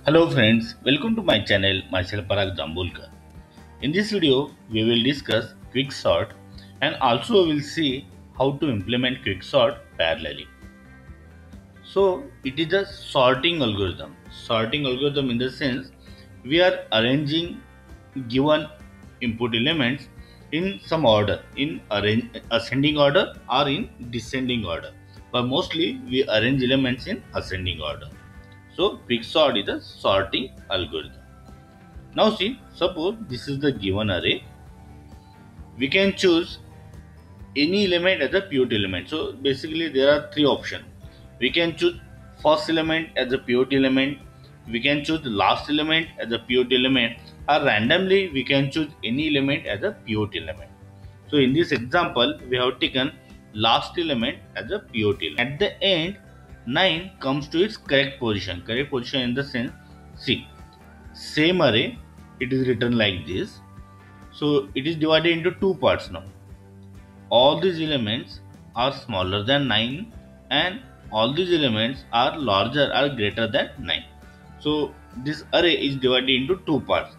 Hello friends, welcome to my channel, myself Parag Jambulkar. In this video, we will discuss quicksort and also we will see how to implement quicksort parallelly. So it is a sorting algorithm. Sorting algorithm in the sense we are arranging given input elements in some order, in ascending order or in descending order. But mostly we arrange elements in ascending order. So quicksort is a sorting algorithm. Now see, suppose this is the given array. We can choose any element as a pivot element. So basically there are three options. We can choose first element as a pivot element. We can choose the last element as a pivot element, or randomly we can choose any element as a pivot element. So in this example, we have taken last element as a pivot element. At the end, 9 comes to its correct position. Correct position in the sense, see, same array, it is written like this. So it is divided into two parts now. All these elements are smaller than 9 and all these elements are larger or greater than 9. So this array is divided into two parts.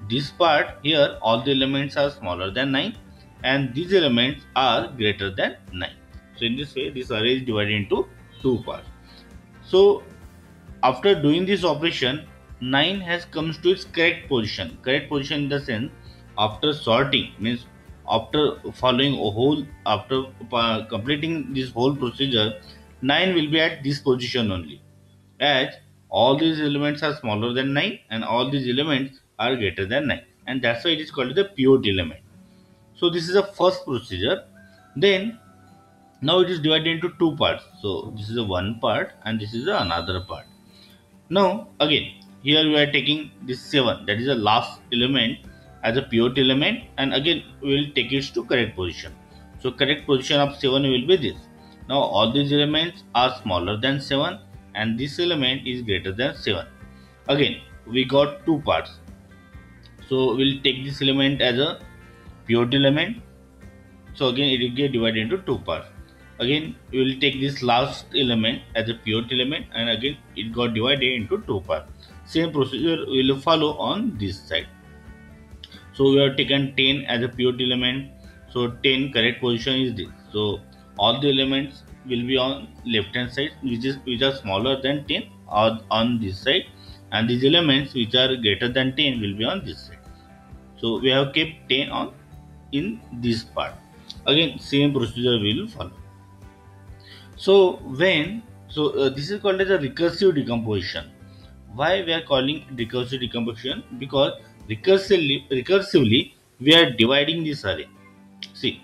This part here, all the elements are smaller than 9 and these elements are greater than 9. So in this way, this array is divided into two parts. So after doing this operation, 9 has comes to its correct position. Correct position in the sense, after sorting means after following a whole, after completing this whole procedure, 9 will be at this position only, as all these elements are smaller than 9 and all these elements are greater than 9, and that's why it is called the pivot element. So this is the first procedure. Then now it is divided into two parts. So this is a one part and this is another part. Now again, here we are taking this 7, that is the last element, as a pivot element, and again we will take it to correct position. So correct position of 7 will be this. Now all these elements are smaller than 7 and this element is greater than 7. Again we got two parts. So we'll take this element as a pivot element. So again it will get divided into two parts. Again we will take this last element as a pivot element and again it got divided into two parts. Same procedure will follow on this side. So we have taken 10 as a pivot element. So 10 correct position is this. So all the elements will be on left hand side, which are smaller than 10 are on this side, and these elements which are greater than 10 will be on this side. So we have kept 10 on in this part. Again same procedure will follow. So this is called as a recursive decomposition. Why we are calling recursive decomposition? Because recursively we are dividing this array. See,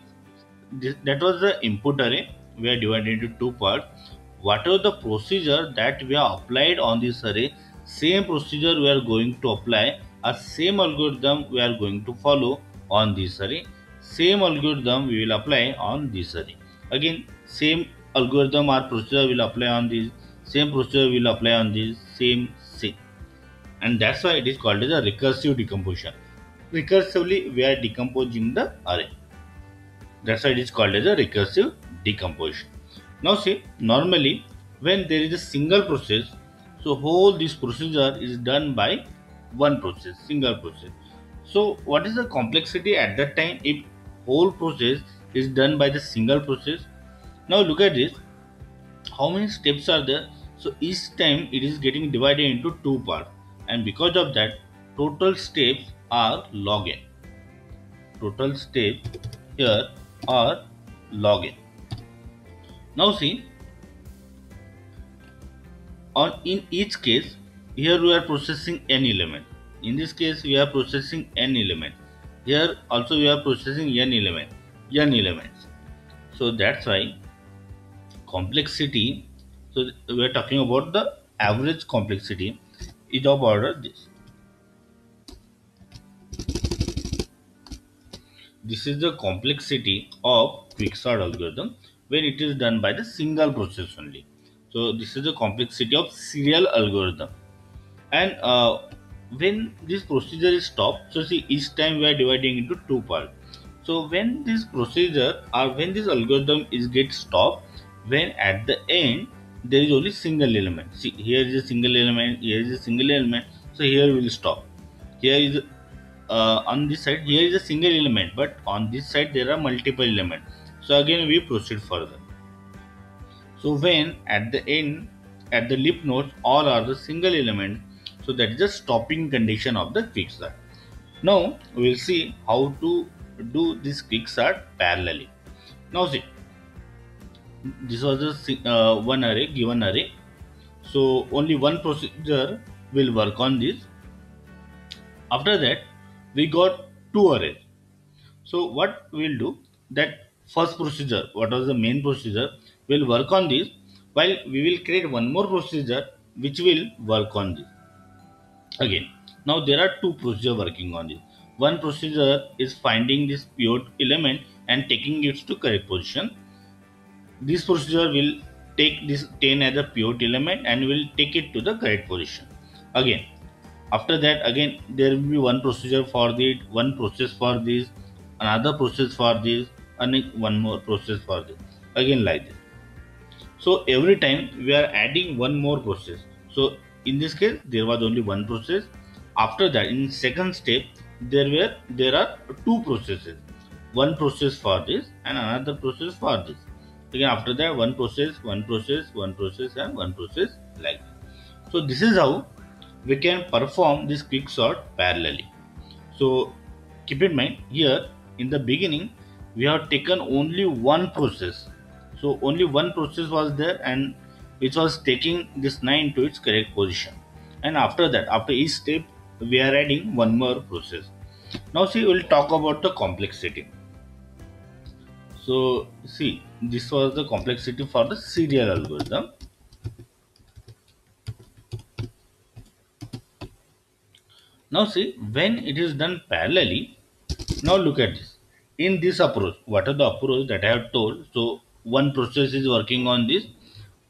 that was the input array. We are divided into two parts. Whatever the procedure that we have applied on this array, same procedure we are going to apply, or same algorithm we are going to follow on this array. Same algorithm we will apply on this array. Again, same algorithm or procedure will apply on this. Same procedure will apply on this. Same, and that's why it is called as a recursive decomposition. Recursively, we are decomposing the array. That's why it is called as a recursive decomposition. Now see, normally when there is a single process, so whole this procedure is done by one process, single process. So what is the complexity at that time if whole process is done by the single process? Now look at this. How many steps are there? So each time it is getting divided into two parts, and because of that, total steps are log n. Total steps here are log n. Now see, on in each case, here we are processing n element. In this case, we are processing n element. Here also we are processing n elements. So that's why complexity. So we are talking about the average complexity is of order this. This is the complexity of quicksort algorithm when it is done by the single process only. So this is the complexity of serial algorithm. And when this procedure is stopped, so see, each time we are dividing into two parts. So when this procedure or when this algorithm is get stopped, when at the end there is only single element. See, here is a single element, here is a single element, so here we will stop. Here is on this side, here is a single element, but on this side there are multiple elements. So again we proceed further. So when at the end, at the leaf nodes, all are the single element, so that is the stopping condition of the quicksort. Now we will see how to do this quicksort parallelly. Now see, this was a one array, given array. So only one procedure will work on this. After that, we got two arrays. So what we'll do, that first procedure, what was the main procedure, will work on this, while we will create one more procedure which will work on this. Again, now there are two procedures working on this. One procedure is finding this pivot element and taking it to correct position. This procedure will take this 10 as a pivot element and will take it to the correct position. Again, after that, again there will be one procedure for the one process for this, another process for this, and one more process for this. Again like this. So every time we are adding one more process. So in this case there was only one process. After that, in second step, there are two processes. One process for this and another process for this. Again after that, one process, one process, one process, and one process, like that. So this is how we can perform this quicksort parallelly. So keep in mind, here in the beginning we have taken only one process. So only one process was there, and which was taking this 9 to its correct position. And after that, after each step, we are adding one more process. Now see, we'll talk about the complexity. So see, this was the complexity for the serial algorithm. Now see, when it is done parallelly, now look at this. In this approach, what are the approach that I have told? So one process is working on this.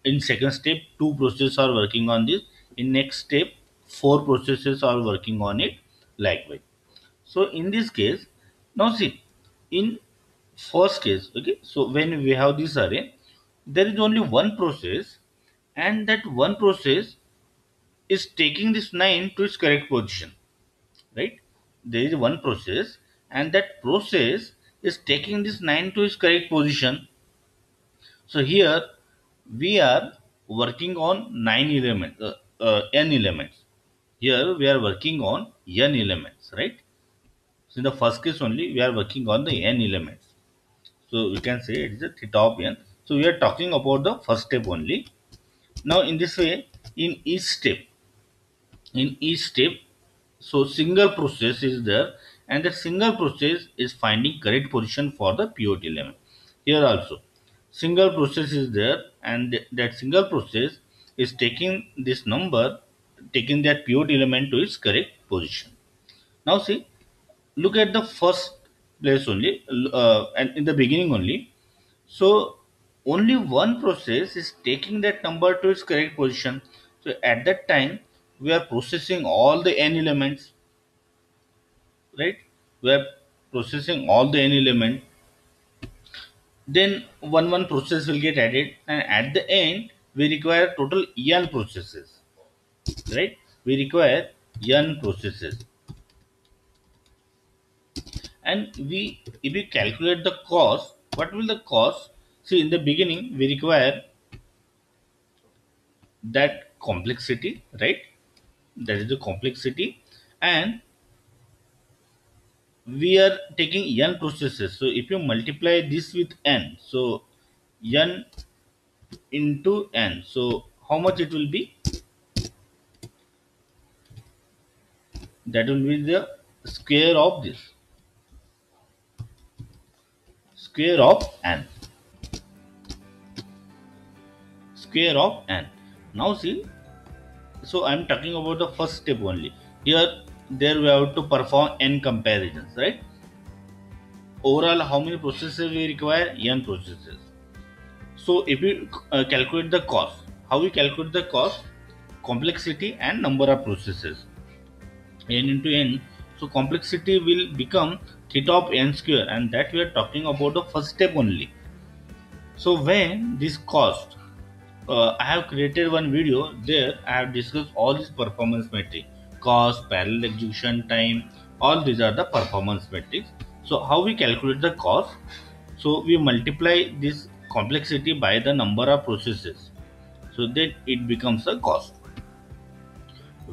In second step, two processes are working on this. In next step, four processes are working on it. Likewise. So in this case, now see, in first case, okay. So when we have this array, there is only one process, and that one process is taking this 9 to its correct position, right? There is one process, and that process is taking this 9 to its correct position. So here we are working on 9 elements, n elements. Here we are working on n elements, right? So in the first case only, we are working on the n elements. So we can say it is a theta of n. So we are talking about the first step only. Now in this way, in each step, so single process is there, and that single process is finding correct position for the pivot element. Here also, single process is there, and that single process is taking this number, taking that pivot element to its correct position. Now see, look at the first place only, and in the beginning only. So only one process is taking that number to its correct position. So at that time, we are processing all the n elements, right? We are processing all the n element. Then one process will get added, and at the end we require total n processes, right? We require n processes, and if we calculate the cost, what will the cost? See, in the beginning we require that complexity, right? That is the complexity, and we are taking n processes. So if you multiply this with n, so n into n, so how much it will be? That will be the square of this, square of n, square of n. Now see, so I am talking about the first step only. Here there we have to perform n comparisons, right? Overall, how many processes we require? N processes. So if we calculate the cost, how we calculate the cost? Complexity and number of processes, n into n. So complexity will become theta of n square, and that we are talking about the first step only. So when this cost, I have created one video there. I have discussed all these performance metrics, cost, parallel execution time, all these are the performance metrics. So how we calculate the cost? So we multiply this complexity by the number of processes. So then it becomes a cost.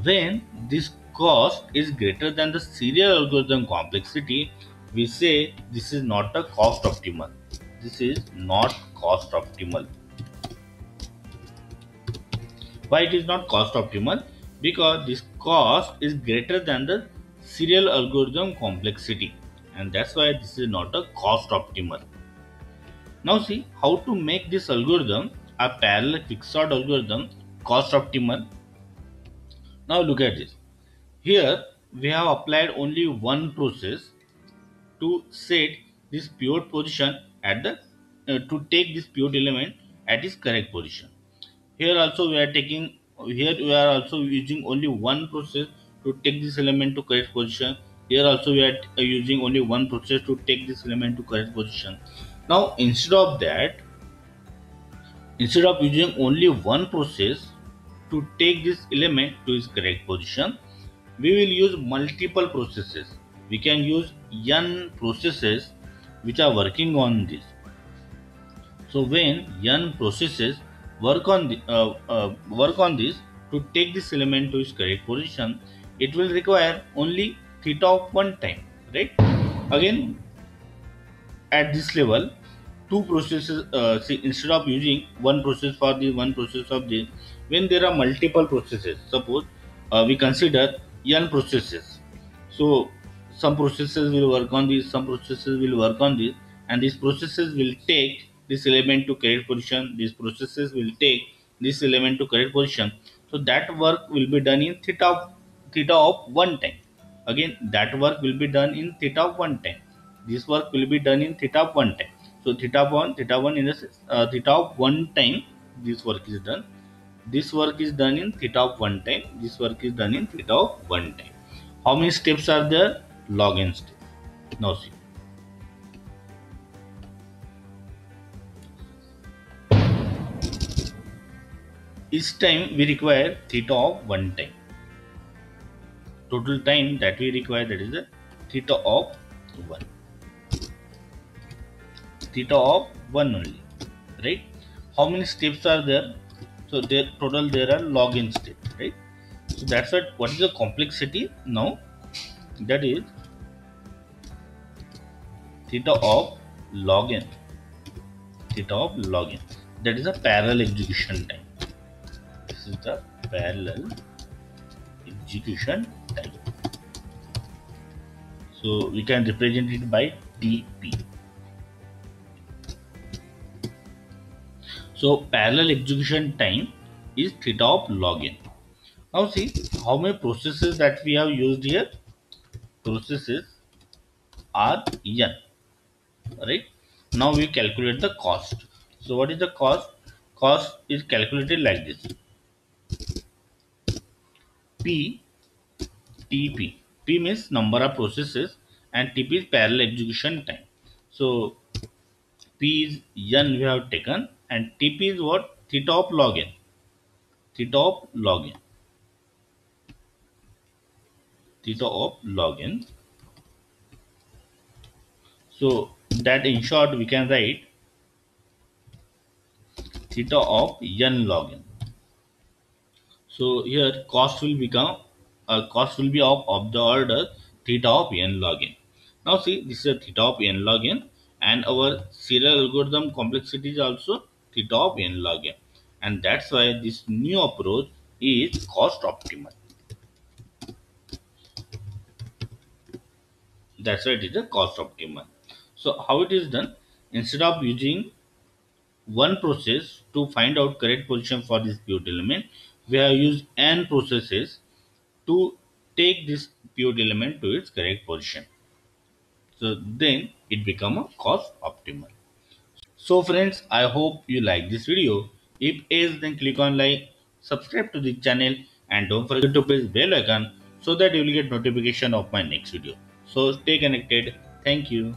When this cost is greater than the serial algorithm complexity, we say this is not a cost optimal. This is not cost optimal. Why it is not cost optimal? Because this cost is greater than the serial algorithm complexity, and that's why this is not a cost optimal. Now see how to make this algorithm, a parallel quicksort algorithm, cost optimal. Now look at this. Here we have applied only one process to set this pivot position at the to take this pivot element at its correct position. Here we are also using only one process to take this element to correct position. Here also we are using only one process to take this element to correct position. Now instead of using only one process to take this element to its correct position, we will use multiple processes. We can use n processes which are working on this. So when n processes work on this to take this element to its correct position, it will require only theta of one time, right? Again, at this level, two processes. See, instead of using one process for the one process of this, when there are multiple processes, suppose we consider n processes. So some processes will work on this, some processes will work on this, and these processes will take this element to correct position. These processes will take this element to correct position. So that work will be done in theta of one time. Again, that work will be done in theta of one time. This work will be done in theta of one time. So theta one in the theta of one time. This work is done. This work is done in theta of one time. This work is done in theta of one time. How many steps are there? Log n steps. Now see. Each time we require theta of one time. Total time that we require, that is the theta of one. Theta of one only, right? How many steps are there? So there are log n steps, right? So that's what is the complexity now? That is theta of log n. Theta of log n. That is a parallel execution time. This is the parallel execution time. So we can represent it by TP. So parallel execution time is theta of log n. Now see how many processes that we have used here. Processes are n, right? Now we calculate the cost. So what is the cost? Cost is calculated like this: P TP. P means number of processes and TP is parallel execution time. So P is n we have taken and TP is what? Theta of log n. Theta of log n. Theta of log n. So that in short we can write theta of n log n. So here cost will be of the order theta of n log n. Now see, this is a theta of n log n, and our serial algorithm complexity is also theta of n log n, and that's why this new approach is cost optimal. That's why it is a cost optimal. So how it is done? Instead of using one process to find out correct position for this pivot element, we have used n processes to take this pivot element to its correct position. So then it become a cost optimal. So friends, I hope you like this video. If yes, then click on like, subscribe to the channel, and don't forget to press bell icon so that you will get notification of my next video. So stay connected. Thank you.